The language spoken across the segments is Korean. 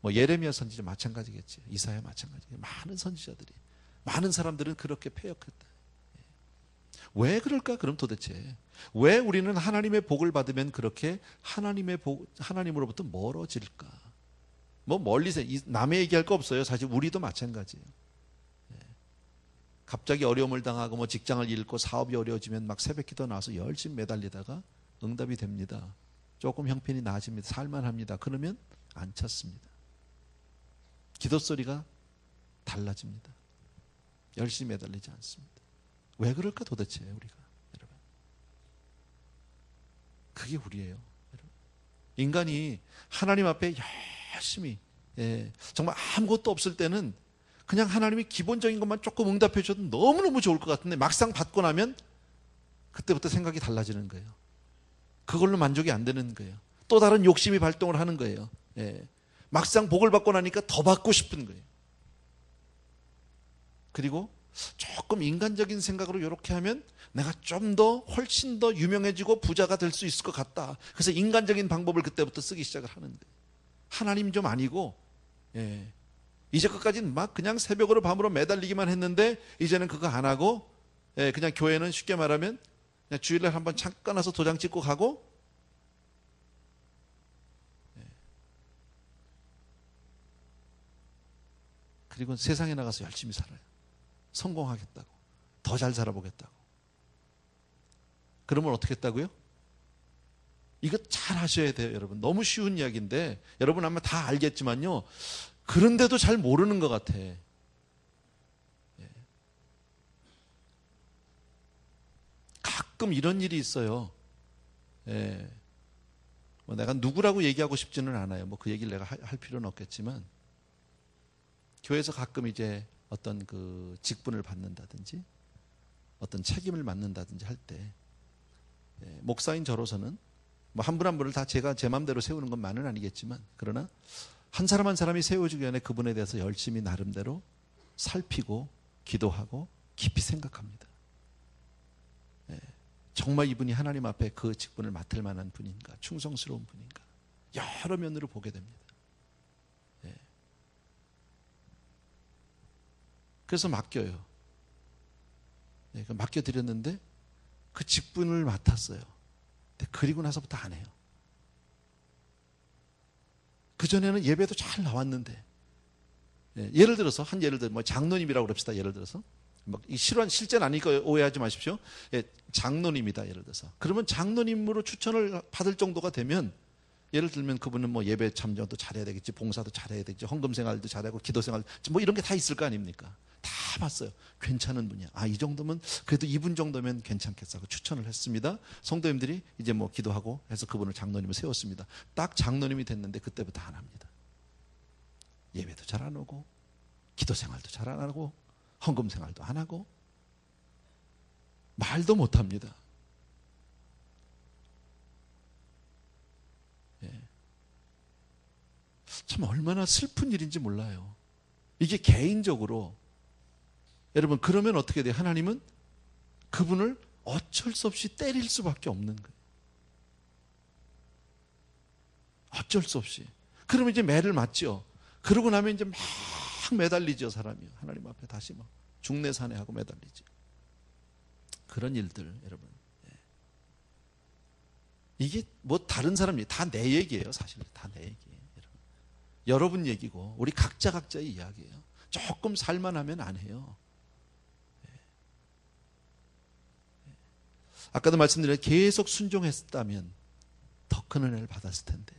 뭐 예레미야 선지자 마찬가지겠지. 이사야 마찬가지. 많은 선지자들이, 많은 사람들은 그렇게 패역했다. 왜 그럴까? 그럼 도대체 왜 우리는 하나님의 복을 받으면 그렇게 하나님으로부터 멀어질까? 뭐 멀리서 남의 얘기할 거 없어요. 사실 우리도 마찬가지예요. 갑자기 어려움을 당하고 뭐 직장을 잃고 사업이 어려워지면 막 새벽기도 나와서 열심히 매달리다가 응답이 됩니다. 조금 형편이 나아집니다. 살만합니다. 그러면 안 찾습니다. 기도 소리가 달라집니다. 열심히 매달리지 않습니다. 왜 그럴까 도대체 우리가, 여러분? 그게 우리예요. 여러분. 인간이 하나님 앞에 열심히, 정말 아무것도 없을 때는 그냥 하나님이 기본적인 것만 조금 응답해 줘도 너무너무 좋을 것 같은데 막상 받고 나면 그때부터 생각이 달라지는 거예요. 그걸로 만족이 안 되는 거예요. 또 다른 욕심이 발동을 하는 거예요. 막상 복을 받고 나니까 더 받고 싶은 거예요. 그리고 조금 인간적인 생각으로 이렇게 하면 내가 좀 더 훨씬 더 유명해지고 부자가 될 수 있을 것 같다. 그래서 인간적인 방법을 그때부터 쓰기 시작을 하는 거예요. 하나님 좀 아니고, 이제까지는 막 그냥 새벽으로 밤으로 매달리기만 했는데 이제는 그거 안 하고, 그냥 교회는 쉽게 말하면 그냥 주일날 한번 잠깐 와서 도장 찍고 가고, 그리고 세상에 나가서 열심히 살아요. 성공하겠다고, 더 잘 살아보겠다고. 그러면 어떻게 했다고요? 이거 잘 하셔야 돼요, 여러분. 너무 쉬운 이야기인데 여러분 아마 다 알겠지만요, 그런데도 잘 모르는 것 같아. 가끔 이런 일이 있어요. 뭐 내가 누구라고 얘기하고 싶지는 않아요. 뭐 그 얘기를 내가 할 필요는 없겠지만, 교회에서 가끔 이제 어떤 그 직분을 받는다든지 어떤 책임을 맡는다든지 할 때, 목사인 저로서는 뭐 한 분 한 분을 다 제가 제 마음대로 세우는 것만은 아니겠지만, 그러나 한 사람 한 사람이 세워지기 전에 그분에 대해서 열심히 나름대로 살피고 기도하고 깊이 생각합니다. 정말 이분이 하나님 앞에 그 직분을 맡을 만한 분인가, 충성스러운 분인가, 여러 면으로 보게 됩니다. 그래서 맡겨요. 맡겨드렸는데 그 직분을 맡았어요. 근데 그리고 나서부터 안 해요. 그전에는 예배도 잘 나왔는데, 예를 들어서 뭐 장로님이라고 그럽시다. 예를 들어서 실제는 아니니까 오해하지 마십시오. 장로님이다, 예를 들어서. 그러면 장로님으로 추천을 받을 정도가 되면, 예를 들면 그분은 뭐 예배 참여도 잘해야 되겠지, 봉사도 잘해야 되겠지, 헌금 생활도 잘하고 기도 생활, 뭐 이런 게 다 있을 거 아닙니까? 다 봤어요. 괜찮은 분이야. 이 정도면, 그래도 이분 정도면 괜찮겠어 하고 추천을 했습니다. 성도님들이 이제 뭐 기도하고 해서 그분을 장로님을 세웠습니다. 딱 장로님이 됐는데 그때부터 안 합니다. 예배도 잘 안 오고, 기도 생활도 잘 안 하고, 헌금 생활도 안 하고, 말도 못 합니다. 참 얼마나 슬픈 일인지 몰라요. 이게 개인적으로, 여러분, 그러면 어떻게 돼요? 하나님은 그분을 어쩔 수 없이 때릴 수밖에 없는 거예요. 어쩔 수 없이. 그러면 이제 매를 맞죠. 그러고 나면 이제 막 매달리죠, 사람이. 하나님 앞에 다시 막 중내산해하고 매달리죠. 그런 일들, 여러분. 이게 뭐 다른 사람이 다 내 얘기예요, 사실. 다 내 얘기예요, 여러분. 여러분 얘기고 우리 각자의 이야기예요. 조금 살만하면 안 해요. 아까도 말씀드린 계속 순종했다면 더 큰 은혜를 받았을 텐데,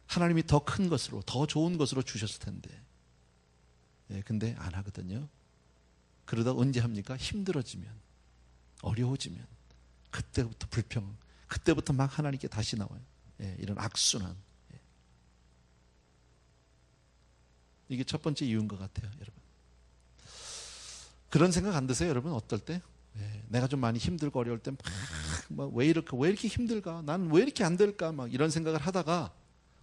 하나님이 더 큰 것으로, 더 좋은 것으로 주셨을 텐데, 근데 안 하거든요. 그러다 언제 합니까? 힘들어지면, 어려워지면, 그때부터 불평, 그때부터 막 하나님께 다시 나와요. 이런 악순환. 이게 첫 번째 이유인 것 같아요, 여러분. 그런 생각 안 드세요, 여러분? 어떨 때? 내가 좀 많이 힘들고 어려울 때 막 왜 이렇게 힘들까? 난 왜 이렇게 안 될까? 막 이런 생각을 하다가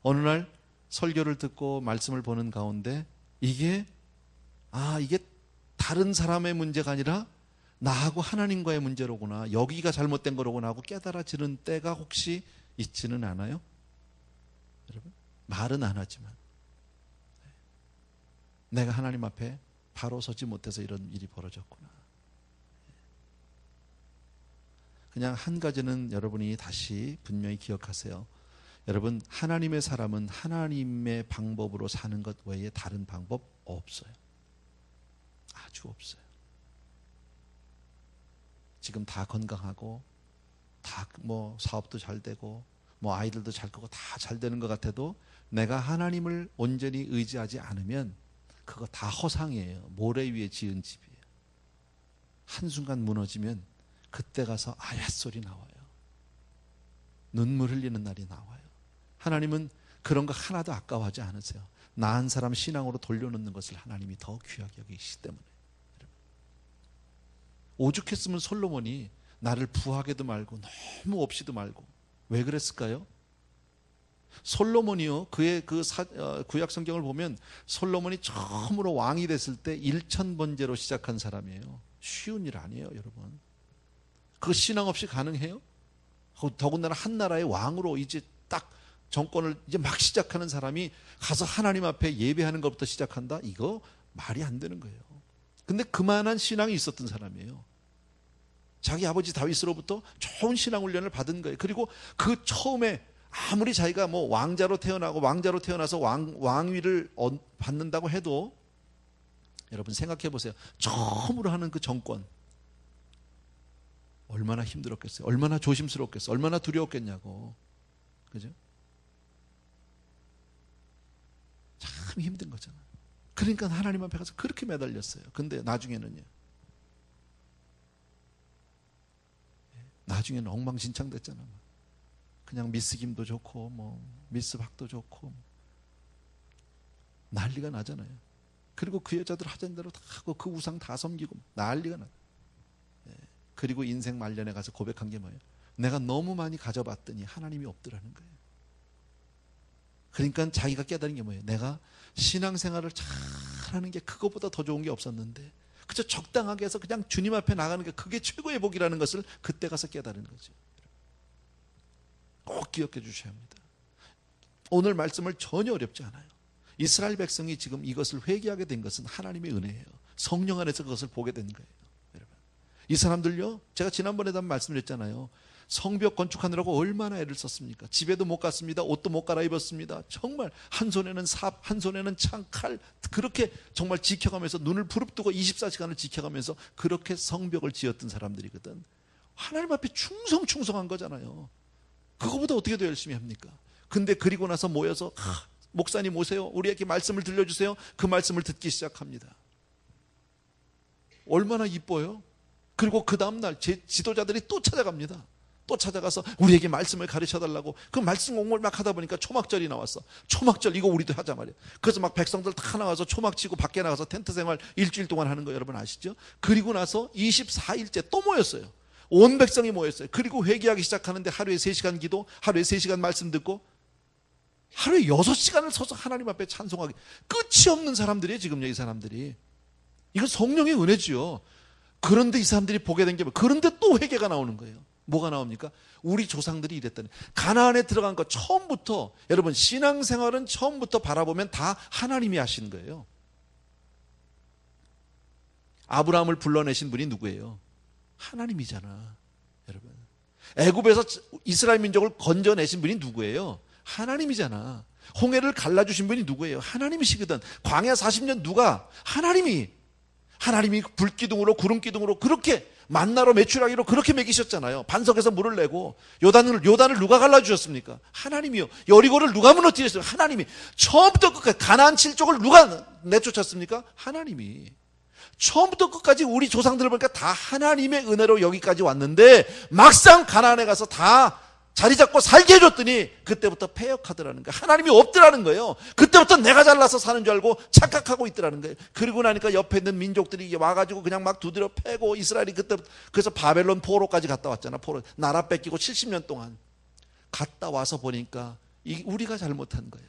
어느 날 설교를 듣고 말씀을 보는 가운데 이게 다른 사람의 문제가 아니라 나하고 하나님과의 문제로구나, 여기가 잘못된 거로구나 하고 깨달아지는 때가 혹시 있지는 않아요? 여러분? 말은 안 하지만 내가 하나님 앞에 바로 서지 못해서 이런 일이 벌어졌구나. 그냥 한 가지는 여러분이 다시 분명히 기억하세요. 여러분, 하나님의 사람은 하나님의 방법으로 사는 것 외에 다른 방법 없어요. 아주 없어요. 지금 다 건강하고 다 뭐 사업도 잘 되고 뭐 아이들도 잘 크고 다 잘 되는 것 같아도 내가 하나님을 온전히 의지하지 않으면 그거 다 허상이에요. 모래 위에 지은 집이에요. 한순간 무너지면 그때 가서 아얏소리 나와요. 눈물 흘리는 날이 나와요. 하나님은 그런 거 하나도 아까워하지 않으세요. 나 한 사람 신앙으로 돌려놓는 것을 하나님이 더 귀하게 여기시기 때문에. 오죽했으면 솔로몬이 나를 부하게도 말고 너무 없이도 말고. 왜 그랬을까요? 솔로몬이요, 그의 구약 성경을 보면 솔로몬이 처음으로 왕이 됐을 때 1000번제로 시작한 사람이에요. 쉬운 일 아니에요, 여러분. 그 신앙 없이 가능해요? 더군다나 한 나라의 왕으로 이제 딱 정권을 이제 막 시작하는 사람이 가서 하나님 앞에 예배하는 것부터 시작한다? 이거 말이 안 되는 거예요. 근데 그만한 신앙이 있었던 사람이에요. 자기 아버지 다윗으로부터 좋은 신앙 훈련을 받은 거예요. 그리고 그 처음에 아무리 자기가 뭐 왕자로 태어나서 왕위를 받는다고 해도 여러분 생각해 보세요. 처음으로 하는 그 정권 얼마나 힘들었겠어요. 얼마나 조심스럽겠어요. 얼마나 두려웠겠냐고. 그죠? 참 힘든 거잖아요. 그러니까 하나님 앞에 가서 그렇게 매달렸어요. 근데 나중에는 엉망진창 됐잖아요. 그냥 미스 김도 좋고 뭐 미스 박도 좋고 난리가 나잖아요. 그리고 그 여자들 하자는 대로 다 하고 그 우상 다 섬기고 난리가 나요. 그리고 인생 말년에 가서 고백한 게 뭐예요? 내가 너무 많이 가져봤더니 하나님이 없더라는 거예요. 그러니까 자기가 깨달은 게 뭐예요? 내가 신앙생활을 잘하는 게 그것보다 더 좋은 게 없었는데 그저 적당하게 해서 그냥 주님 앞에 나가는 게 그게 최고의 복이라는 것을 그때 가서 깨달은 거죠. 꼭 기억해 주셔야 합니다. 오늘 말씀을 전혀 어렵지 않아요. 이스라엘 백성이 지금 이것을 회개하게 된 것은 하나님의 은혜예요. 성령 안에서 그것을 보게 된 거예요. 여러분, 이 사람들요, 제가 지난번에도 한번 말씀드렸잖아요. 성벽 건축하느라고 얼마나 애를 썼습니까? 집에도 못 갔습니다. 옷도 못 갈아입었습니다. 정말 한 손에는 삽, 한 손에는 창, 칼, 그렇게 정말 지켜가면서 눈을 부릅뜨고 24시간을 지켜가면서 그렇게 성벽을 지었던 사람들이거든. 하나님 앞에 충성한 거잖아요. 그거보다 어떻게 더 열심히 합니까? 근데 그리고 나서 모여서 목사님 오세요. 우리에게 말씀을 들려주세요. 그 말씀을 듣기 시작합니다. 얼마나 이뻐요? 그리고 그 다음날 제 지도자들이 또 찾아갑니다. 또 찾아가서 우리에게 말씀을 가르쳐달라고. 그 말씀 공부를 막 하다 보니까 초막절이 나왔어. 초막절 이거 우리도 하자 말이에요. 그래서 막 백성들 다 나와서 초막 치고 밖에 나가서 텐트 생활 일주일 동안 하는 거 여러분 아시죠? 그리고 나서 24일째 또 모였어요. 온 백성이 모였어요. 그리고 회개하기 시작하는데 하루에 3시간 기도, 하루에 3시간 말씀 듣고 하루에 6시간을 서서 하나님 앞에 찬송하기. 끝이 없는 사람들이에요 지금요. 이 사람들이. 이건 성령의 은혜지요. 그런데 이 사람들이 보게 된 게 그런데 또 회개가 나오는 거예요. 뭐가 나옵니까? 우리 조상들이 이랬더니 가나안에 들어간 거 처음부터, 여러분 신앙생활은 처음부터 바라보면 다 하나님이 하신 거예요. 아브라함을 불러내신 분이 누구예요? 하나님이잖아. 여러분, 애굽에서 이스라엘 민족을 건져내신 분이 누구예요? 하나님이잖아. 홍해를 갈라주신 분이 누구예요? 하나님이시거든. 광야 40년 누가? 하나님이 불기둥으로 구름기둥으로 그렇게 만나로 메추라기로 그렇게 먹이셨잖아요. 반석에서 물을 내고 요단을 누가 갈라주셨습니까? 하나님이요. 여리고를 누가 무너뜨렸어요? 하나님이. 처음부터 끝까지 가나안 7족을 누가 내쫓았습니까? 하나님이. 처음부터 끝까지 우리 조상들을 보니까 다 하나님의 은혜로 여기까지 왔는데 막상 가나안에 가서 다 자리 잡고 살게 해줬더니 그때부터 패역하더라는 거예요. 하나님이 없더라는 거예요. 그때부터 내가 잘나서 사는 줄 알고 착각하고 있더라는 거예요. 그리고 나니까 옆에 있는 민족들이 와가지고 그냥 막 두드려 패고 이스라엘이 그때부터, 그래서 바벨론 포로까지 갔다 왔잖아. 포로 나라 뺏기고 70년 동안 갔다 와서 보니까 우리가 잘못한 거야.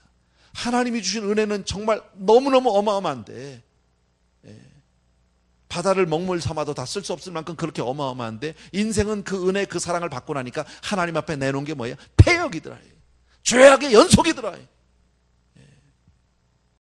하나님이 주신 은혜는 정말 너무너무 어마어마한데 바다를 먹물 삼아도 다 쓸 수 없을 만큼 그렇게 어마어마한데 인생은 그 은혜, 그 사랑을 받고 나니까 하나님 앞에 내놓은 게 뭐예요? 패역이더라. 죄악의 연속이더라.